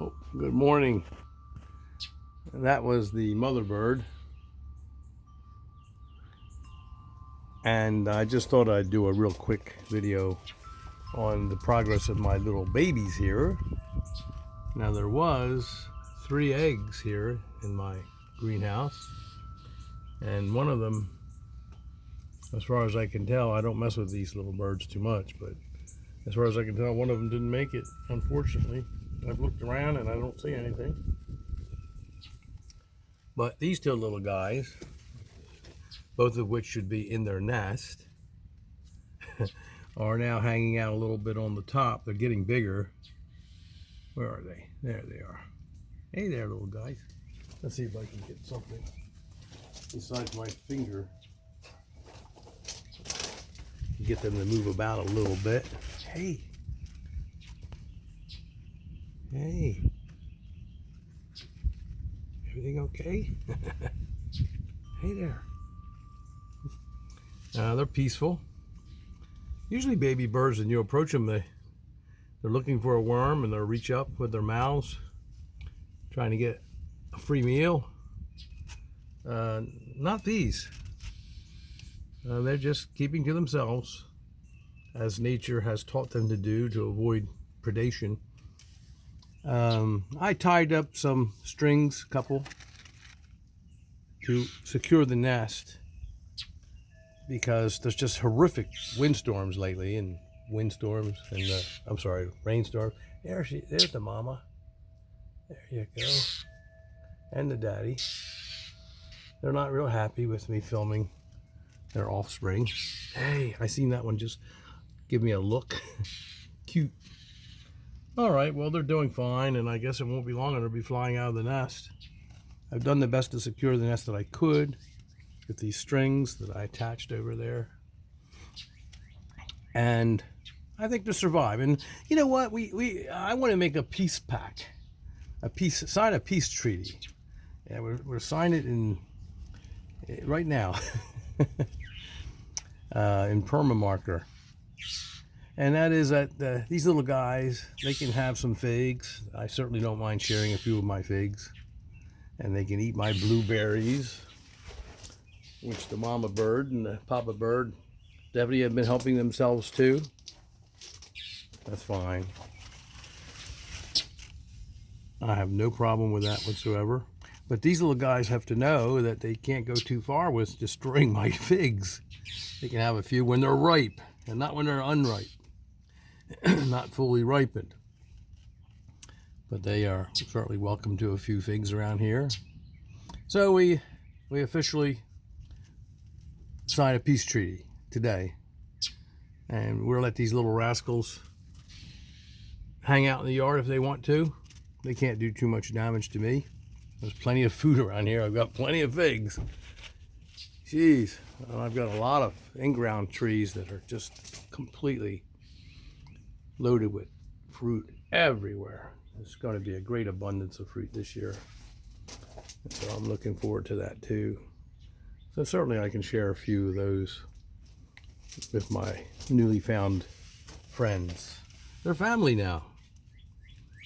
Oh, good morning. That was the mother bird, and I just thought I'd do a real quick video on the progress of my little babies here. Now there was 3 eggs here in my greenhouse, and one of them, as far as I can tell, I don't mess with these little birds too much, but as far as I can tell, one of them didn't make it, unfortunately. I've looked around and I don't see anything. But these 2 little guys, both of which should be in their nest, are now hanging out a little bit on the top. They're getting bigger. Where are they? There they are. Hey there, little guys. Let's see if I can get something besides my finger. Get them to move about a little bit. Hey. Hey. Everything okay? Hey there. They're peaceful. Usually baby birds, when you approach them, they're looking for a worm and they'll reach up with their mouths trying to get a free meal. Not these. They're just keeping to themselves, as nature has taught them to do, to avoid predation. I tied up some strings, couple, to secure the nest, because there's just horrific windstorms lately, and rainstorms. There's the mama. There you go. And the daddy. They're not real happy with me filming their offspring. Hey, I seen that one just give me a look. Cute. All right, well, they're doing fine, and I guess it won't be long and they'll be flying out of the nest. I've done the best to secure the nest that I could with these strings that I attached over there. And I think to survive. And you know what? I want to make a peace pact, sign a peace treaty. Yeah, we're signing it right now in permamarker. And that is that these little guys, they can have some figs. I certainly don't mind sharing a few of my figs. And they can eat my blueberries, which the mama bird and the papa bird definitely have been helping themselves too. That's fine. I have no problem with that whatsoever. But these little guys have to know that they can't go too far with destroying my figs. They can have a few when they're ripe and not when they're unripe. Not fully ripened. But they are certainly welcome to a few figs around here. So we officially sign a peace treaty today. And we'll let these little rascals hang out in the yard if they want to. They can't do too much damage to me. There's plenty of food around here. I've got plenty of figs. Jeez, I've got a lot of in-ground trees that are just completely loaded with fruit everywhere. There's going to be a great abundance of fruit this year. So I'm looking forward to that too. So certainly I can share a few of those with my newly found friends. They're family now.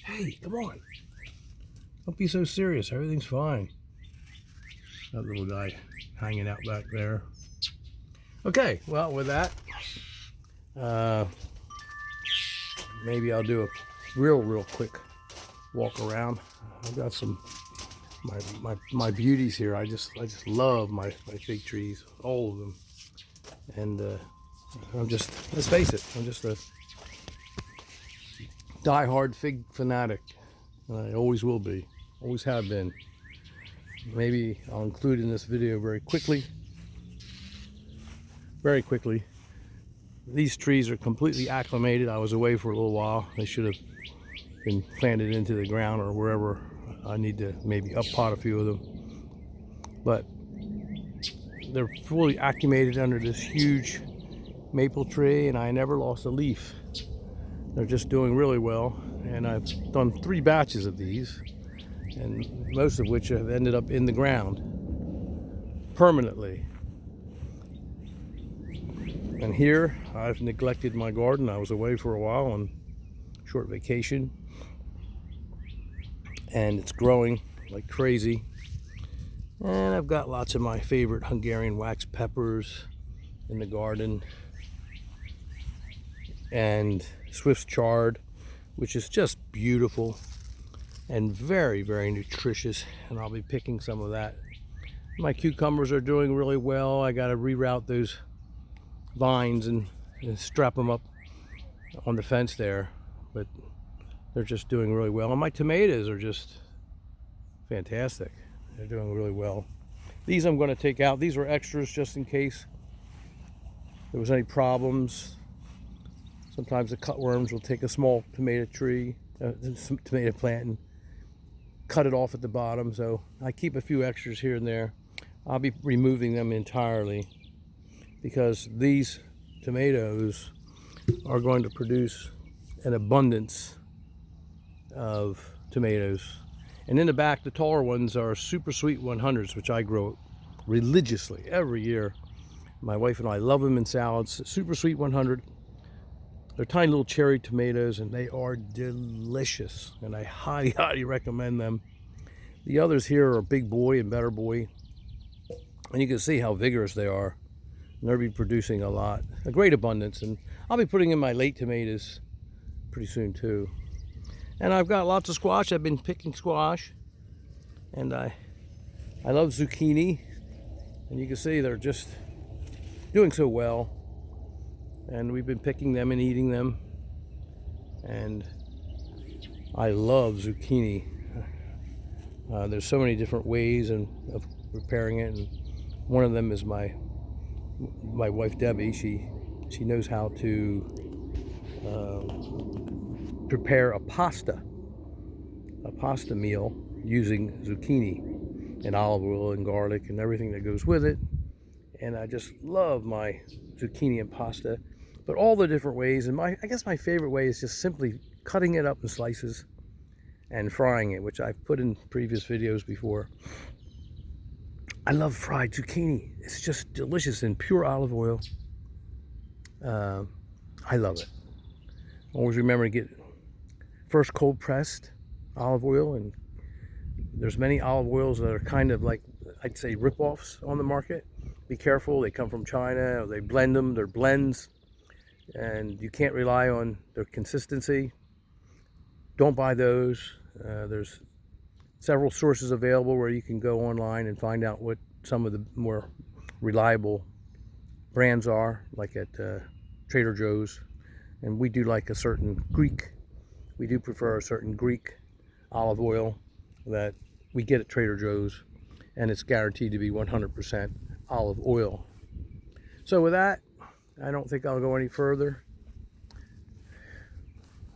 Hey, come on. Don't be so serious. Everything's fine. That little guy hanging out back there. Okay, well, with that, maybe I'll do a real quick walk around. I've got some my beauties here. I just love my fig trees, all of them. And let's face it, I'm just a die-hard fig fanatic. I always will be, always have been. Maybe I'll include in this video very quickly. These trees are completely acclimated. I was away for a little while. They should have been planted into the ground or wherever. I need to maybe up pot a few of them. But they're fully acclimated under this huge maple tree, and I never lost a leaf. They're just doing really well, and I've done 3 batches of these, and most of which have ended up in the ground permanently. And here I've neglected my garden. I was away for a while on short vacation, and it's growing like crazy. And I've got lots of my favorite Hungarian wax peppers in the garden, and Swiss chard, which is just beautiful and very, very nutritious, and I'll be picking some of that. My cucumbers are doing really well. I got to reroute those vines and strap them up on the fence there, but they're just doing really well. And my tomatoes are just fantastic. They're doing really well. These I'm going to take out. These are extras just in case there was any problems. Sometimes the cutworms will take a small tomato tree, some tomato plant, and cut it off at the bottom. So I keep a few extras here and there. I'll be removing them entirely because these tomatoes are going to produce an abundance of tomatoes. And in the back, the taller ones are Super Sweet 100s, which I grow religiously every year. My wife and I love them in salads. Super Sweet 100. They're tiny little cherry tomatoes, and they are delicious, and I highly, highly recommend them. The others here are Big Boy and Better Boy, and you can see how vigorous they are. And they'll be producing a great abundance, and I'll be putting in my late tomatoes pretty soon too. And I've got lots of squash. I've been picking squash, and I love zucchini, and you can see they're just doing so well. And we've been picking them and eating them, and I love zucchini. There's so many different ways of preparing it, and one of them is my wife Debbie. She knows how to prepare a pasta meal using zucchini and olive oil and garlic and everything that goes with it. And I just love my zucchini and pasta, but all the different ways. And I guess my favorite way is just simply cutting it up in slices and frying it, which I've put in previous videos before. I love fried zucchini. It's just delicious in pure olive oil. I love it. Always remember to get first cold pressed olive oil, and there's many olive oils that are kind of like, I'd say, rip-offs on the market. Be careful, they come from China, or they blend them, they're blends, and you can't rely on their consistency. Don't buy those. There's several sources available where you can go online and find out what some of the more reliable brands are, like at Trader Joe's. And we do like a certain Greek, we do prefer a certain Greek olive oil that we get at Trader Joe's, and it's guaranteed to be 100% olive oil. So with that, I don't think I'll go any further.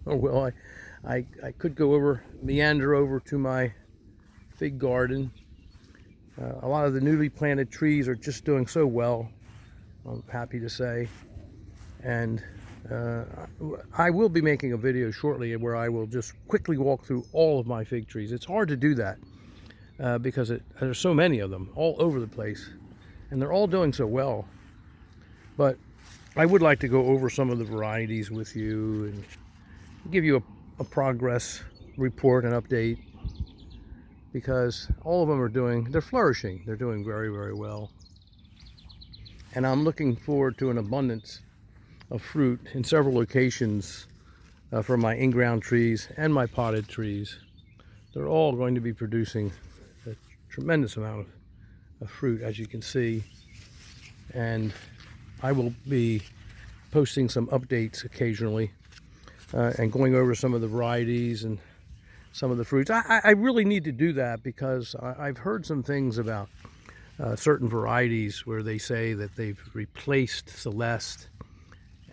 Oh well, I could go meander over to my fig garden. A lot of the newly planted trees are just doing so well, I'm happy to say. And I will be making a video shortly where I will just quickly walk through all of my fig trees. It's hard to do that because there's so many of them all over the place, and they're all doing so well. But I would like to go over some of the varieties with you and give you a progress report and update, because all of them they're flourishing. They're doing very, very well. And I'm looking forward to an abundance of fruit in several locations from my in-ground trees and my potted trees. They're all going to be producing a tremendous amount of fruit, as you can see. And I will be posting some updates occasionally and going over some of the varieties and some of the fruits. I really need to do that because I've heard some things about certain varieties where they say that they've replaced Celeste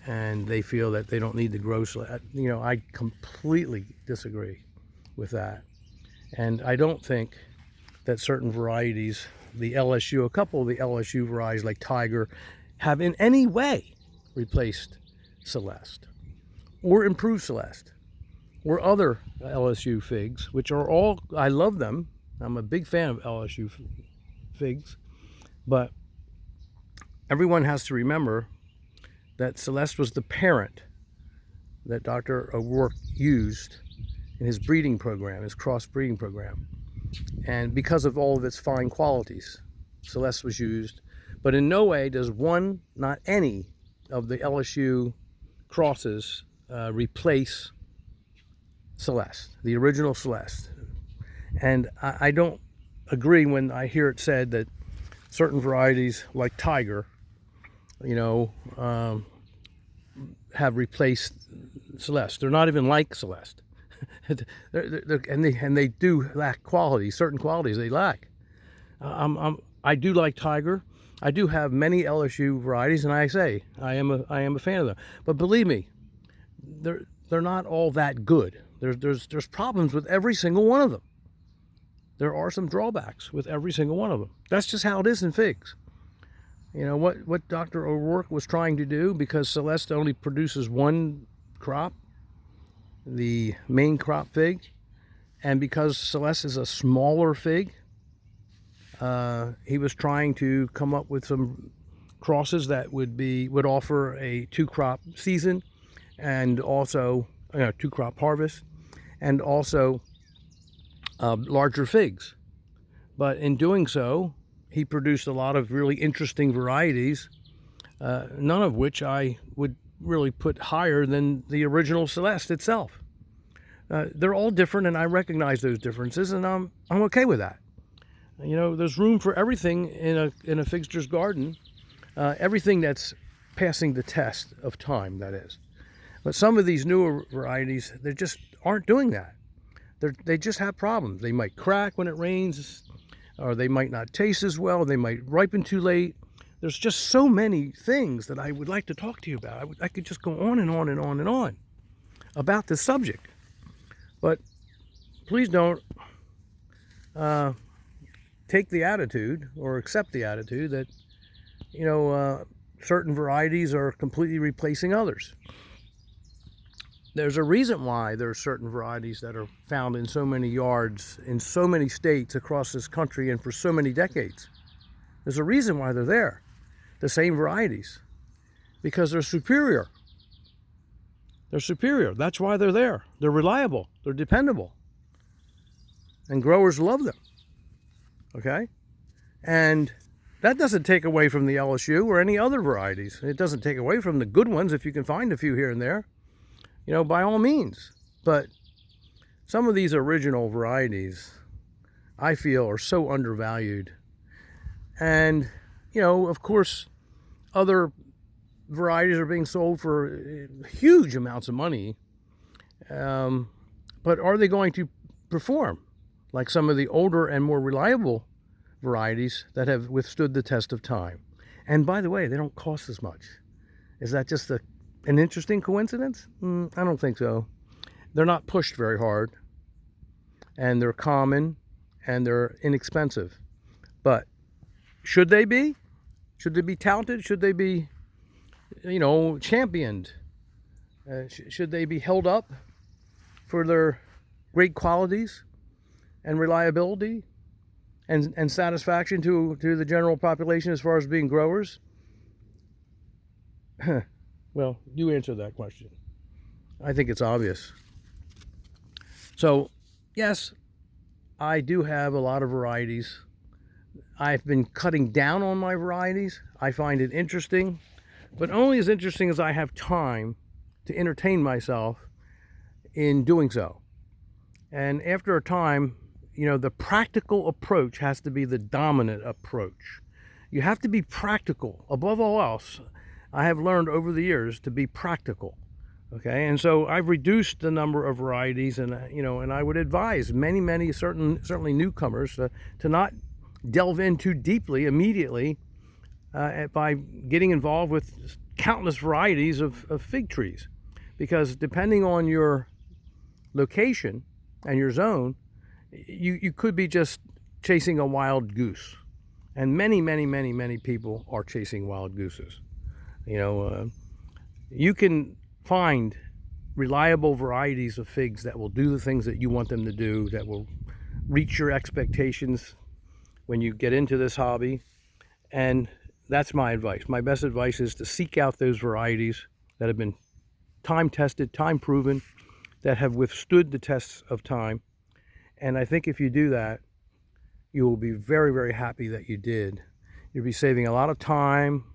and they feel that they don't need to grow Celeste. You know, I completely disagree with that. And I don't think that certain varieties, the LSU, a couple of the LSU varieties like Tiger, have in any way replaced Celeste or improved Celeste or other LSU figs, which are all, I love them. I'm a big fan of LSU figs, but everyone has to remember that Celeste was the parent that Dr. O'Rourke used in his breeding program, his cross breeding program. And because of all of its fine qualities, Celeste was used. But in no way does one, not any, of the LSU crosses replace Celeste, the original Celeste. And I don't agree when I hear it said that certain varieties like Tiger, have replaced Celeste. They're not even like Celeste. and they do lack quality, certain qualities they lack. I do like Tiger. I do have many LSU varieties, and I am a fan of them. But believe me, they're not all that good. There's problems with every single one of them. There are some drawbacks with every single one of them. That's just how it is in figs. What Dr. O'Rourke was trying to do, because Celeste only produces one crop, the main crop fig, and because Celeste is a smaller fig, he was trying to come up with some crosses that would offer a 2-crop season, and also 2-crop harvest, and also larger figs. But in doing so, he produced a lot of really interesting varieties, none of which I would really put higher than the original Celeste itself. They're all different, and I recognize those differences, and I'm okay with that. There's room for everything in a figster's garden, everything that's passing the test of time, that is. But some of these newer varieties, they just aren't doing that. They just have problems. They might crack when it rains, or they might not taste as well. They might ripen too late. There's just so many things that I would like to talk to you about. I could just go on and on and on and on about this subject. But please don't take the attitude or accept the attitude that, certain varieties are completely replacing others. There's a reason why there are certain varieties that are found in so many yards, in so many states across this country, and for so many decades. There's a reason why they're there, the same varieties, because they're superior. They're superior. That's why they're there. They're reliable. They're dependable. And growers love them. Okay? And that doesn't take away from the LSU or any other varieties. It doesn't take away from the good ones if you can find a few here and there. By all means. But some of these original varieties, I feel, are so undervalued. And, of course, other varieties are being sold for huge amounts of money. But are they going to perform like some of the older and more reliable varieties that have withstood the test of time? And by the way, they don't cost as much. Is that just an interesting coincidence? I don't think so. They're not pushed very hard, and they're common, and they're inexpensive. But should they be? Should they be touted? Should they be, championed? Should they be held up for their great qualities and reliability and satisfaction to the general population as far as being growers? Well, you answer that question. I think it's obvious. So, yes, I do have a lot of varieties. I've been cutting down on my varieties. I find it interesting, but only as interesting as I have time to entertain myself in doing so. And after a time, the practical approach has to be the dominant approach. You have to be practical. Above all else, I have learned over the years to be practical. Okay, and so I've reduced the number of varieties, and and I would advise many certainly newcomers to not delve in too deeply immediately by getting involved with countless varieties of fig trees, because depending on your location and your zone, you could be just chasing a wild goose, and many people are chasing wild gooses. You can find reliable varieties of figs that will do the things that you want them to do, that will reach your expectations when you get into this hobby. And that's my advice. My best advice is to seek out those varieties that have been time tested, time proven, that have withstood the tests of time. And I think if you do that, you will be very, very happy that you did. You'll be saving a lot of time,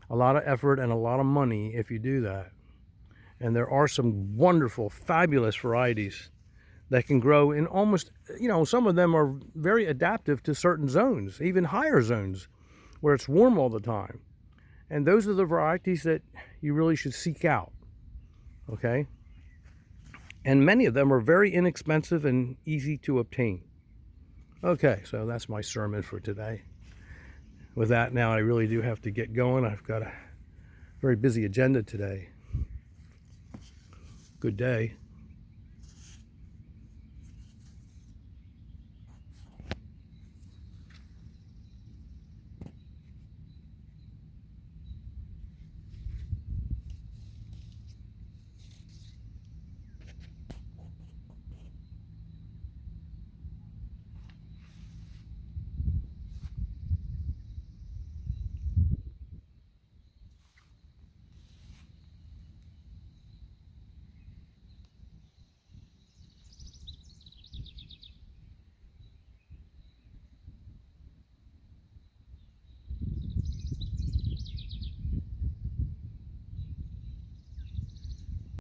a lot of effort, and a lot of money if you do that. And there are some wonderful, fabulous varieties that can grow in almost, some of them are very adaptive to certain zones, even higher zones where it's warm all the time. And those are the varieties that you really should seek out, okay? And many of them are very inexpensive and easy to obtain. Okay, so that's my sermon for today. With that, now I really do have to get going. I've got a very busy agenda today. Good day.